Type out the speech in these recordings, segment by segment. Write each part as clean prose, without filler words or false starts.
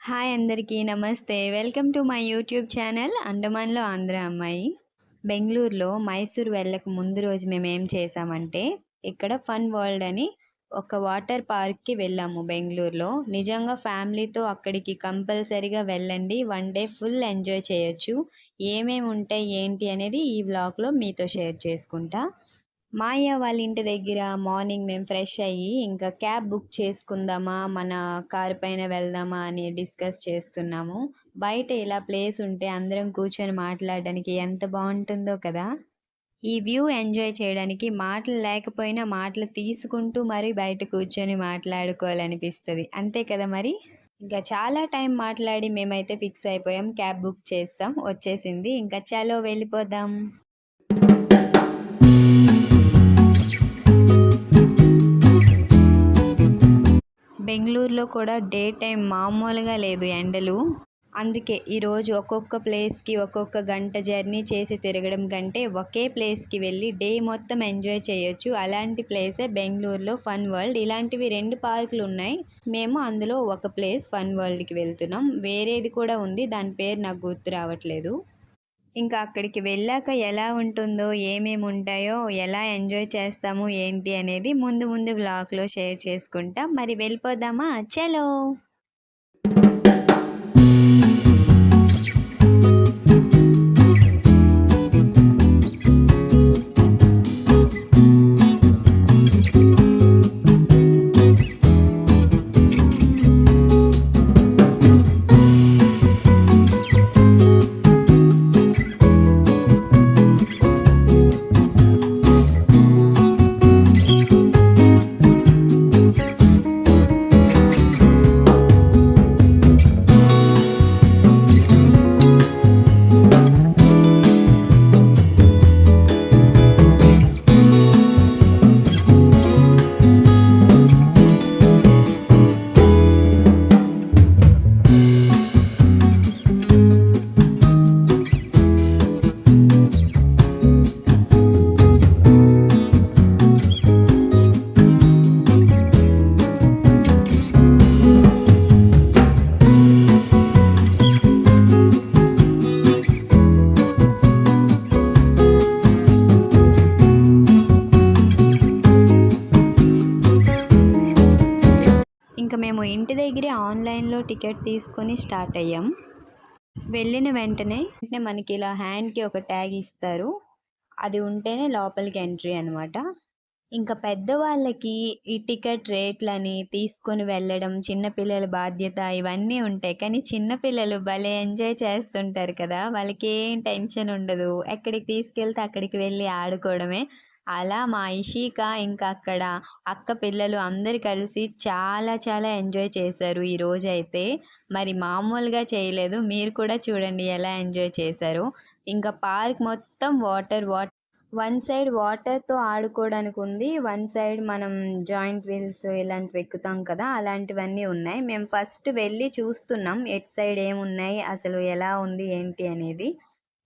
Hi అందరికీ నమస్తే. Welcome to my YouTube channel అండమాన్‌లో ఆంధ్ర అమ్మాయి. బెంగుళూరులో మైసూర్ వెళ్ళక ముందు రోజు మేమేం చేసామంటే, ఇక్కడ ఫన్ వరల్డ్ అని ఒక వాటర్ పార్క్‌కి వెళ్ళాము బెంగుళూరులో. నిజంగా ఫ్యామిలీతో అక్కడికి కంపల్సరీగా వెళ్ళండి. వన్ డే ఫుల్ ఎంజాయ్ చేయొచ్చు. ఏమేమి ఉంటాయి, ఏంటి అనేది ఈ వ్లాగ్‌లో మీతో షేర్ చేసుకుంటా. మా అయ్య వాళ్ళ ఇంటి దగ్గర మార్నింగ్ మేము ఫ్రెష్ అయ్యి ఇంకా క్యాబ్ బుక్ చేసుకుందామా, మన కారు పైన వెళ్దామా అని డిస్కస్ చేస్తున్నాము. బయట ఇలా ప్లేస్ ఉంటే అందరం కూర్చొని మాట్లాడడానికి ఎంత బాగుంటుందో కదా. ఈ వ్యూ ఎంజాయ్ చేయడానికి మాటలు లేకపోయినా మాటలు తీసుకుంటూ మరి బయట కూర్చొని మాట్లాడుకోవాలనిపిస్తుంది, అంతే కదా మరి. ఇంకా చాలా టైం మాట్లాడి మేమైతే ఫిక్స్ అయిపోయాం, క్యాబ్ బుక్ చేస్తాం, వచ్చేసింది. ఇంకా చలో వెళ్ళిపోదాం. బెంగుళూరులో కూడా డే టైం మామూలుగా లేదు ఎండలు. అందుకే ఈరోజు ఒక్కొక్క ప్లేస్కి ఒక్కొక్క గంట జర్నీ చేసి తిరగడం కంటే ఒకే ప్లేస్కి వెళ్ళి డే మొత్తం ఎంజాయ్ చేయొచ్చు. అలాంటి ప్లేసే బెంగళూరులో ఫన్ వరల్డ్. ఇలాంటివి 2 పార్కులు ఉన్నాయి. మేము అందులో ఒక ప్లేస్ ఫన్ వరల్డ్కి వెళ్తున్నాం. వేరేది కూడా ఉంది, దాని పేరు నాకు గుర్తు రావట్లేదు. ఇంకా అక్కడికి వెళ్ళాక ఎలా ఉంటుందో, ఏమేమి ఉంటాయో, ఎలా ఎంజాయ్ చేస్తాము ఏంటి అనేది ముందు ముందు వ్లాగ్లో షేర్ చేసుకుంటా. మరి వెళ్ళిపోదామా? చలో. ఇంకా మేము ఇంటి దగ్గరే ఆన్లైన్లో టికెట్ తీసుకొని స్టార్ట్ అయ్యాం. వెళ్ళిన వెంటనే మనకి ఇలా హ్యాండ్కి ఒక ట్యాగ్ ఇస్తారు, అది ఉంటేనే లోపలికి ఎంట్రీ అనమాట. ఇంకా పెద్దవాళ్ళకి ఈ టికెట్ రేట్లని తీసుకొని వెళ్ళడం చిన్నపిల్లల బాధ్యత ఇవన్నీ ఉంటాయి. కానీ చిన్నపిల్లలు భలే ఎంజాయ్ చేస్తుంటారు కదా, వాళ్ళకి ఏం టెన్షన్ ఉండదు. ఎక్కడికి తీసుకెళ్తే అక్కడికి వెళ్ళి ఆడుకోవడమే. అలా మా ఇషిక ఇంకా అక్కడ అక్క పిల్లలు అందరు కలిసి చాలా చాలా ఎంజాయ్ చేశారు ఈ రోజైతే. మరి మామూలుగా చేయలేదు. మీరు కూడా చూడండి ఎలా ఎంజాయ్ చేశారో. ఇంకా పార్క్ మొత్తం వాటర్ వన్ సైడ్ వాటర్తో ఆడుకోవడానికి ఉంది, వన్ సైడ్ మనం జాయింట్ వీల్స్ ఇలాంటివి ఎక్కుతాం కదా, అలాంటివన్నీ ఉన్నాయి. మేము ఫస్ట్ వెళ్ళి చూస్తున్నాం ఎటు సైడ్ ఏమున్నాయి, అసలు ఎలా ఉంది ఏంటి అనేది.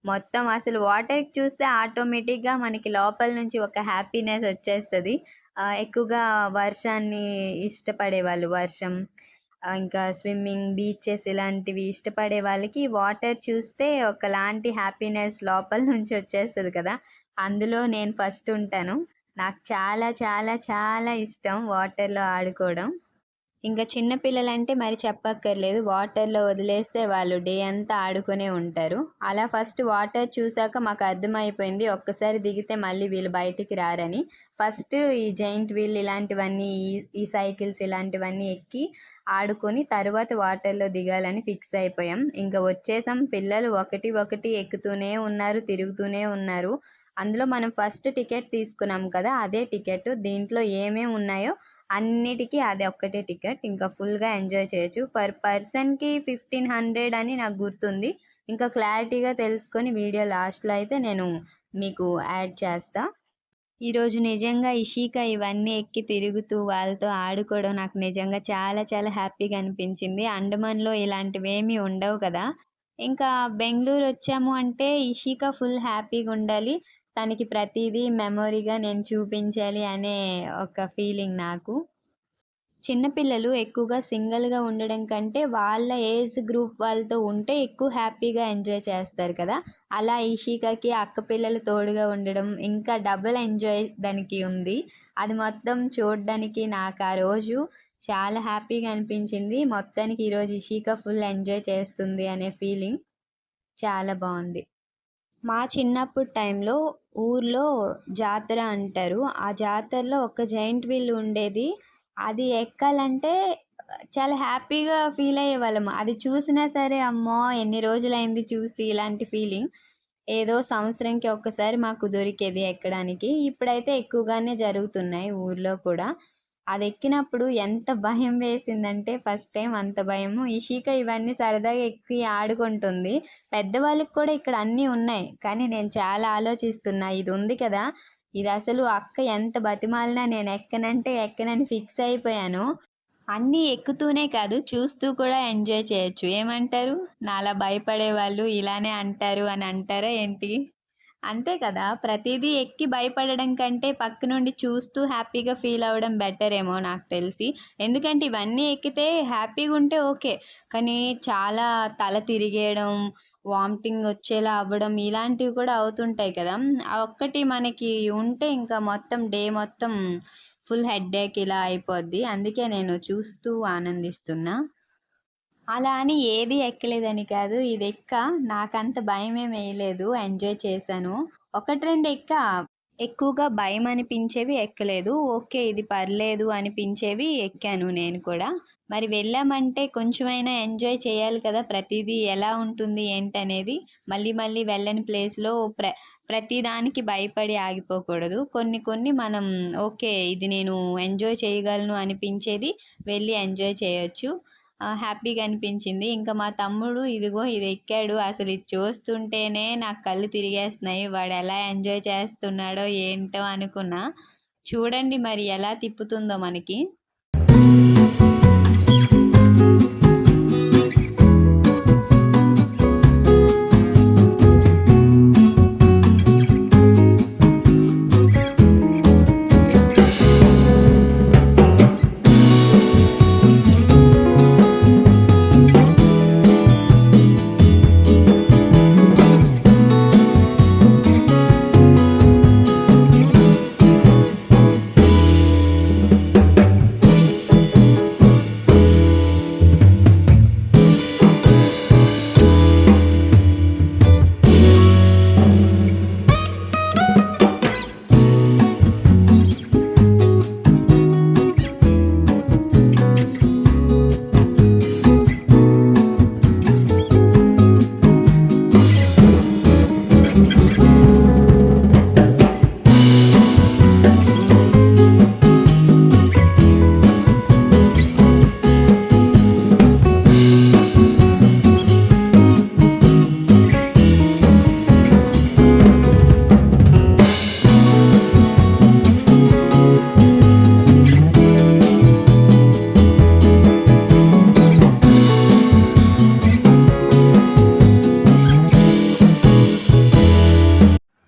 మొత్తం అసలు వాటర్కి చూస్తే ఆటోమేటిక్గా మనకి లోపల నుంచి ఒక హ్యాపీనెస్ వచ్చేస్తుంది. ఎక్కువగా వర్షాన్ని ఇష్టపడే వాళ్ళు, వర్షం ఇంకా స్విమ్మింగ్, బీచెస్ ఇలాంటివి ఇష్టపడే వాళ్ళకి వాటర్ చూస్తే ఒకలాంటి హ్యాపీనెస్ లోపల నుంచి వచ్చేస్తుంది కదా. అందులో నేను ఫస్ట్ ఉంటాను. నాకు చాలా చాలా చాలా ఇష్టం వాటర్లో ఆడుకోవడం. ఇంకా చిన్న పిల్లలంటే మరి చెప్పక్కర్లేదు, వాటర్లో వదిలేస్తే వాళ్ళు డే అంతా ఆడుకునే ఉంటారు. అలా ఫస్ట్ వాటర్ చూసాక మాకు అర్థమైపోయింది ఒక్కసారి దిగితే మళ్ళీ వీళ్ళు బయటికి రారని. ఫస్ట్ ఈ జైంట్ వీల్ ఇలాంటివన్నీ, ఈ సైకిల్స్ ఇలాంటివన్నీ ఎక్కి ఆడుకొని తర్వాత వాటర్లో దిగాలని ఫిక్స్ అయిపోయాం. ఇంకా వచ్చేసాం. పిల్లలు ఒకటి ఒకటి ఎక్కుతూనే ఉన్నారు, తిరుగుతూనే ఉన్నారు. అందులో మనం ఫస్ట్ టికెట్ తీసుకున్నాం కదా, అదే టికెట్. దీంట్లో ఏమేమి ఉన్నాయో అన్నిటికీ అది ఒక్కటే టికెట్. ఇంకా ఫుల్గా ఎంజాయ్ చేయొచ్చు. పర్ పర్సన్కి 1500 అని నాకు గుర్తుంది. ఇంకా క్లారిటీగా తెలుసుకొని వీడియో లాస్ట్లో అయితే నేను మీకు యాడ్ చేస్తా. ఈరోజు నిజంగా ఇషిక ఇవన్నీ ఎక్కి తిరుగుతూ వాళ్ళతో ఆడుకోవడం నాకు నిజంగా చాలా చాలా హ్యాపీగా అనిపించింది. అండమాన్లో ఇలాంటివి ఏమీ ఉండవు కదా. ఇంకా బెంగళూరు వచ్చాము అంటే ఇషిక ఫుల్ హ్యాపీగా ఉండాలి, తనకి ప్రతిదీ మెమొరీగా నేను చూపించాలి అనే ఒక ఫీలింగ్ నాకు. చిన్నపిల్లలు ఎక్కువగా సింగిల్‌గా ఉండడం కంటే, వాళ్ళ ఏజ్ గ్రూప్ వాళ్ళతో ఉంటే ఎక్కువ హ్యాపీగా ఎంజాయ్ చేస్తారు కదా! అలా ఇషికాకి అక్క పిల్లలు తోడుగా ఉండడం, ఇంకా డబుల్ ఎంజాయ్ దానికి ఉంది. అది మొత్తం చూడ్డానికి నాకు ఆ రోజు చాలా హ్యాపీగా అనిపించింది. మొత్తానికి ఈరోజు ఇషిక ఫుల్ ఎంజాయ్ చేస్తుంది అనే ఫీలింగ్ చాలా బావుంది. మా చిన్నప్పుడు టైంలో ఊర్లో జాతర అంటారు. ఆ జాతరలో ఒక జెయింట్ వీల్ ఉండేది. అది ఎక్కాలంటే చాలా హ్యాపీగా ఫీల్ అయ్యేవాళ్ళం. అది చూసినా సరే అమ్మో! ఎన్ని రోజులైంది చూసి ఇలాంటి ఫీలింగ్. ఏదో సంవత్సరంకి ఒక్కసారి మాకు దొరికేది ఎక్కడానికి. ఇప్పుడైతే ఎక్కువగానే జరుగుతున్నాయి ఊర్లో కూడా. అదెక్కినప్పుడు ఎంత భయం వేసిందంటే ఫస్ట్ టైమ్ అంత భయము. ఇషిక ఇవన్నీ సరదాగా ఎక్కి ఆడుకుంటుంది. పెద్దవాళ్ళకి కూడా ఇక్కడ అన్నీ ఉన్నాయి. కానీ నేను చాలా ఆలోచిస్తున్నా ఇదుంది కదా! ఇదసలు అక్క ఎంత బతిమాలినా నేను ఎక్కనంటే ఎక్కనని ఫిక్స్ అయిపోయాను. అన్నీ ఎక్కుతూనే కాదు, చూస్తూ కూడా ఎంజాయ్ చేయొచ్చు. ఏమంటారు? నాలా భయపడేవాళ్ళు ఇలానే అంటారు అని అంటారా ఏంటి? అంతే కదా! ప్రతీదీ ఎక్కి భయపడడం కంటే పక్క నుండి చూస్తూ హ్యాపీగా ఫీల్ అవ్వడం బెటర్ ఏమో నాకు తెలిసి. ఎందుకంటే ఇవన్నీ ఎక్కితే హ్యాపీగుంటే ఓకే. కానీ చాలా తల తిరిగేయడం, వామిటింగ్ వచ్చేలా అవ్వడం ఇలాంటివి కూడా అవుతుంటాయి కదా! ఆ ఒక్కటి మనకి ఉంటే ఇంకా మొత్తం డే మొత్తం ఫుల్ హెడ్‌ఏక్ ఇలా అయిపోద్ది. అందుకే నేను చూస్తూ ఆనందిస్తున్నా. అలా అని ఏది ఎక్కలేదని కాదు. ఇదెక్కా. నాకంత భయమేమెయలేదు. ఎంజాయ్ చేశాను. 1, 2 ఎక్కా. ఎక్కువగా భయమనిపించేవి ఎక్కలేదు. ఓకే. ఇది పర్లేదు అనిపించేవి ఎక్కాను నేను కూడా. మరి వెళ్ళామంటే కొంచెమైనా ఎంజాయ్ చేయాలి కదా! ప్రతీదీ ఎలా ఉంటుంది ఏంటనేది. మళ్ళీ మళ్ళీ వెళ్ళని ప్లేస్‌లో ప్రతి దానికి భయపడి ఆగిపోకూడదు. కొన్ని కొన్ని మనం ఓకే. ఇది నేను ఎంజాయ్ చేయగలను అనిపించేది వెళ్ళి ఎంజాయ్ చేయొచ్చు. హ్యాపీగా అనిపించింది. ఇంకా మా తమ్ముడు ఇదిగో ఇది ఎక్కాడు. అసలు ఇది చూస్తుంటేనే నాకు కళ్ళు తిరిగేస్తున్నాయి. వాడు ఎలా ఎంజాయ్ చేస్తున్నాడో ఏంటో అనుకున్నా. చూడండి మరి ఎలా తిప్పుతుందో మనకి.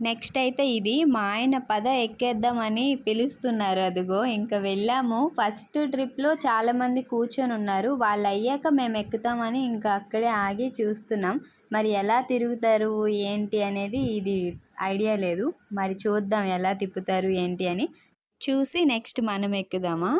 నెక్స్ట్ అయితే ఇది మా ఆయన పద ఎక్కేద్దామని పిలుస్తున్నారు. అదిగో ఇంక వెళ్ళాము. ఫస్ట్ ట్రిప్‌లో చాలామంది కూర్చొనున్నారు. వాళ్ళయ్యాక మేము ఎక్కుతామని ఇంకా అక్కడే ఆగి చూస్తున్నాం. మరి ఎలా తిరుగుతారు ఏంటి అనేది ఇది ఐడియా లేదు. మరి చూద్దాం ఎలా తిప్పుతారు ఏంటి అని. చూసి నెక్స్ట్ మనం ఎక్కుదామా?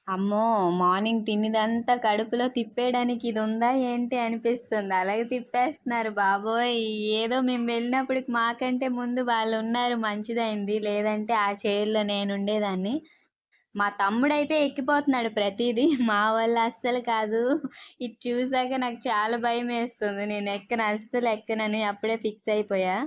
అమ్మో! మార్నింగ్ తిన్నదంతా కడుపులో తిప్పేయడానికి ఇదుందా ఏంటి అనిపిస్తుంది. అలాగే తిప్పేస్తున్నారు బాబోయ్! ఏదో మేము వెళ్ళినప్పటికి మాకంటే ముందు వాళ్ళున్నారు మంచిదైంది. లేదంటే ఆ చైర్‌లో నేనుండేదాన్ని. మా తమ్ముడైతే ఎక్కిపోతున్నాడు ప్రతీదీ. మా వల్ల అస్సలు కాదు. ఇది చూసాక నాకు చాలా భయమేస్తుంది. నేను ఎక్కను, అస్సలు ఎక్కనని అప్పుడే ఫిక్స్ అయిపోయా.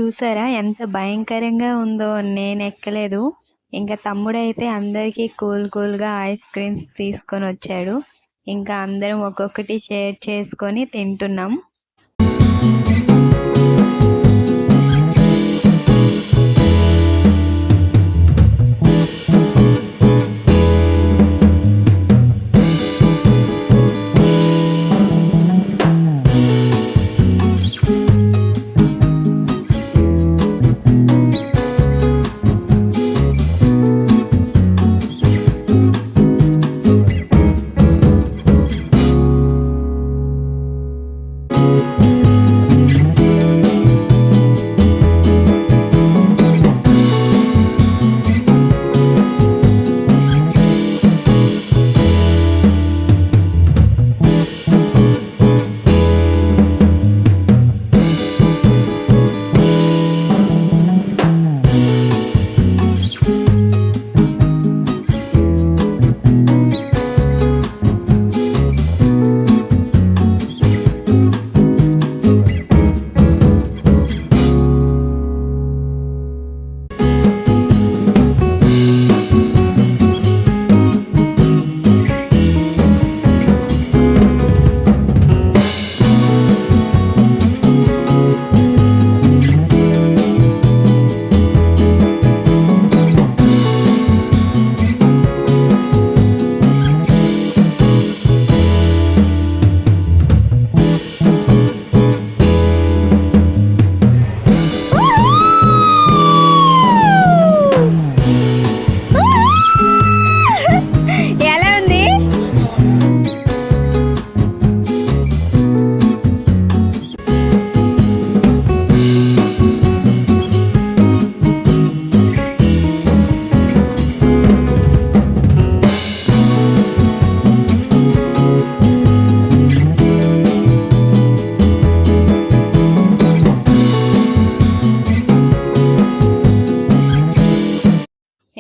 చూసారా ఎంత భయంకరంగా ఉందో, నేను ఎక్కలేదు. ఇంకా తమ్ముడైతే అందరికీ కూల్గా ఐస్ క్రీమ్స్ తీసుకొని వచ్చాడు. ఇంకా అందరం ఒక్కొక్కటి షేర్ చేసుకొని తింటున్నాం.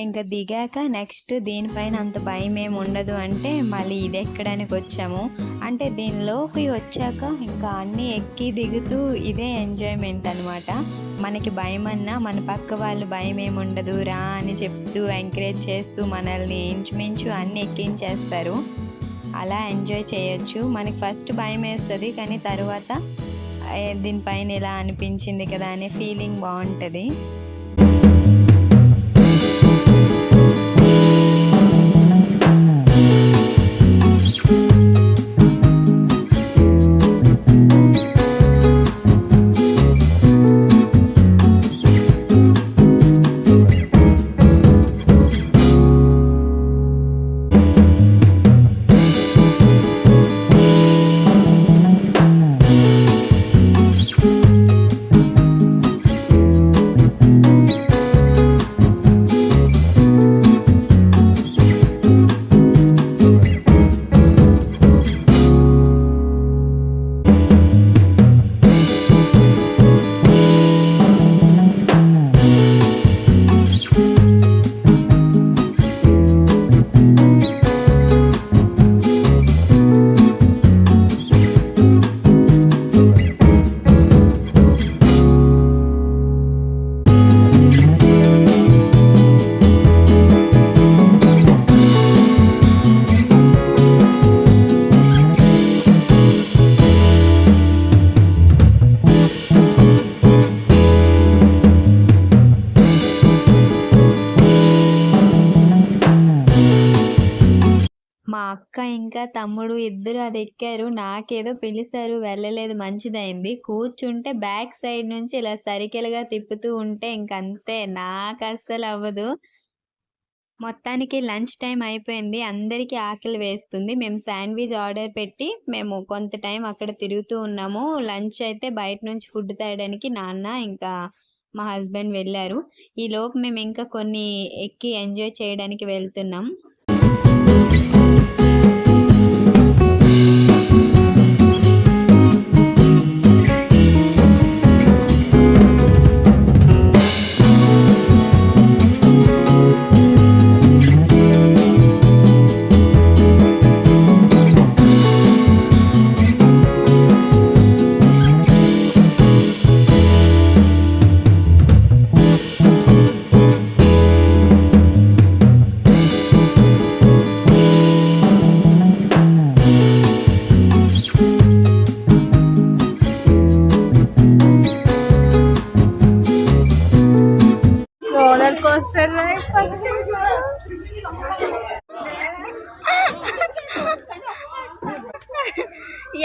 ఇంకా దిగాక నెక్స్ట్ దీనిపైన అంత భయం ఏమి ఉండదు అంటే మళ్ళీ ఇది ఎక్కడానికి వచ్చాము. అంటే దీనిలోకి వచ్చాక ఇంకా అన్నీ ఎక్కి దిగుతూ ఇదే ఎంజాయ్మెంట్ అనమాట. మనకి భయం అన్నా మన పక్క వాళ్ళు భయం ఏమి ఉండదు రా అని చెప్తూ ఎంకరేజ్ చేస్తూ మనల్ని ఇంచుమించు అన్నీ ఎక్కించేస్తారు. అలా ఎంజాయ్ చేయొచ్చు. మనకి ఫస్ట్ భయం వేస్తుంది కానీ తర్వాత దీనిపైన ఇలా అనిపించింది కదా అనే ఫీలింగ్ బాగుంటుంది. మా అక్క ఇంకా తమ్ముడు ఇద్దరు అది ఎక్కారు. నాకేదో పిలిచారు వెళ్ళలేదు, మంచిదైంది. కూర్చుంటే బ్యాక్ సైడ్ నుంచి ఇలా సరికెలుగా తిప్పుతూ ఉంటే ఇంకంతే, నాకు అస్సలు అవ్వదు. మొత్తానికి లంచ్ టైం అయిపోయింది. అందరికీ ఆకలి వేస్తుంది. మేము శాండ్విచ్ ఆర్డర్ పెట్టి మేము కొంత టైం అక్కడ తిరుగుతూ ఉన్నాము. లంచ్ అయితే బయట నుంచి ఫుడ్ తేయడానికి నాన్న ఇంకా మా హస్బెండ్ వెళ్ళారు. ఈలోపు మేము ఇంకా కొన్ని ఎక్కి ఎంజాయ్ చేయడానికి వెళ్తున్నాం.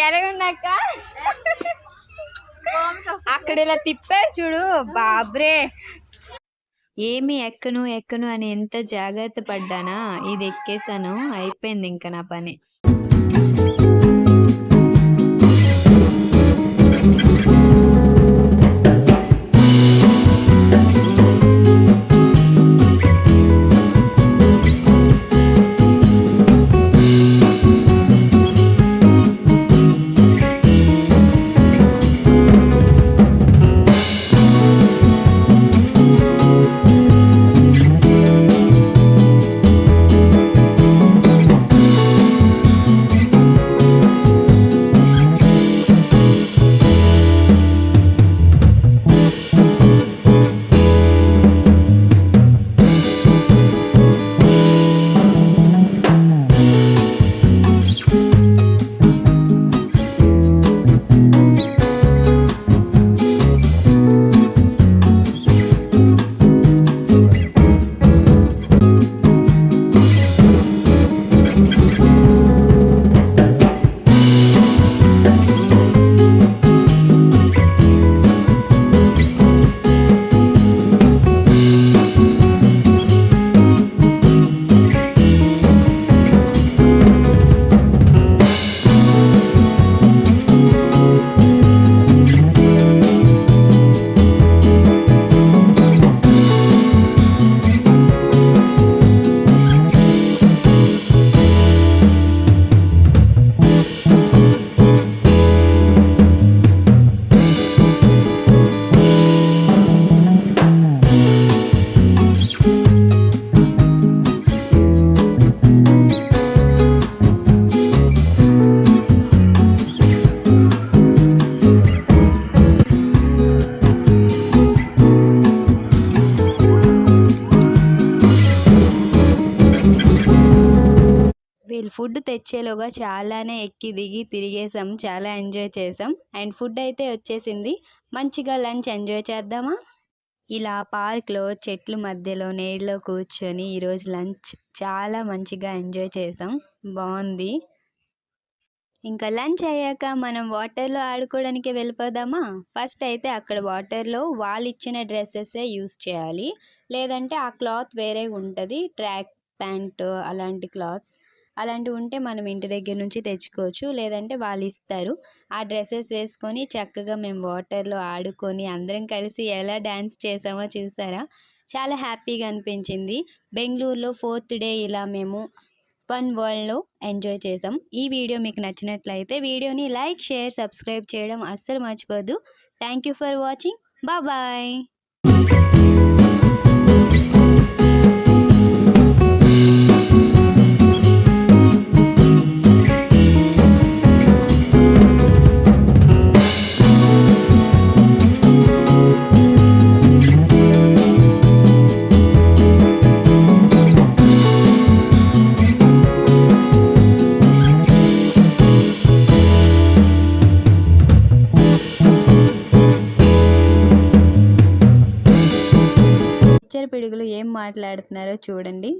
ఎలాగుందక్క అక్కడ ఇలా తిప్పారు చూడు బాబ్రే. ఏమి ఎక్కను అని ఎంత జాగ్రత్త పడ్డానా, ఇది ఎక్కేసాను, అయిపోయింది ఇంకా నా పని. వీళ్ళు ఫుడ్ తెచ్చేలోగా చాలానే ఎక్కి దిగి తిరిగేసాం, చాలా ఎంజాయ్ చేసాం. అండ్ ఫుడ్ అయితే వచ్చేసింది, మంచిగా లంచ్ ఎంజాయ్ చేద్దామా. ఇలా పార్క్లో చెట్ల మధ్యలో నీళ్ళలో కూర్చొని ఈరోజు లంచ్ చాలా మంచిగా ఎంజాయ్ చేసాం, బాగుంది. ఇంకా లంచ్ అయ్యాక మనం వాటర్లో ఆడుకోవడానికి వెళ్ళిపోదామా. ఫస్ట్ అయితే అక్కడ వాటర్లో వాళ్ళు ఇచ్చిన డ్రెస్సెసే యూస్ చేయాలి, లేదంటే ఆ క్లాత్ వేరే ఉంటుంది, ట్రాక్ ప్యాంట్ అలాంటి క్లాత్స్ అలాంటివి ఉంటే మనం ఇంటి దగ్గర నుంచి తెచ్చుకోవచ్చు, లేదంటే వాళ్ళు ఇస్తారు. ఆ డ్రెస్సెస్ వేసుకొని చక్కగా మేము వాటర్లో ఆడుకొని అందరం కలిసి ఎలా డ్యాన్స్ చేసామో చూసారా, చాలా హ్యాపీగా అనిపించింది. బెంగళూరులో 4th డే ఇలా మేము ఫన్ వరల్డ్లో ఎంజాయ్ చేసాం. ఈ వీడియో మీకు నచ్చినట్లయితే వీడియోని లైక్, షేర్, సబ్స్క్రైబ్ చేయడం అస్సలు మర్చిపోద్దు. Thank you for watching, bye. పిడుగులు ఏం మాట్లాడుతున్నారో చూడండి.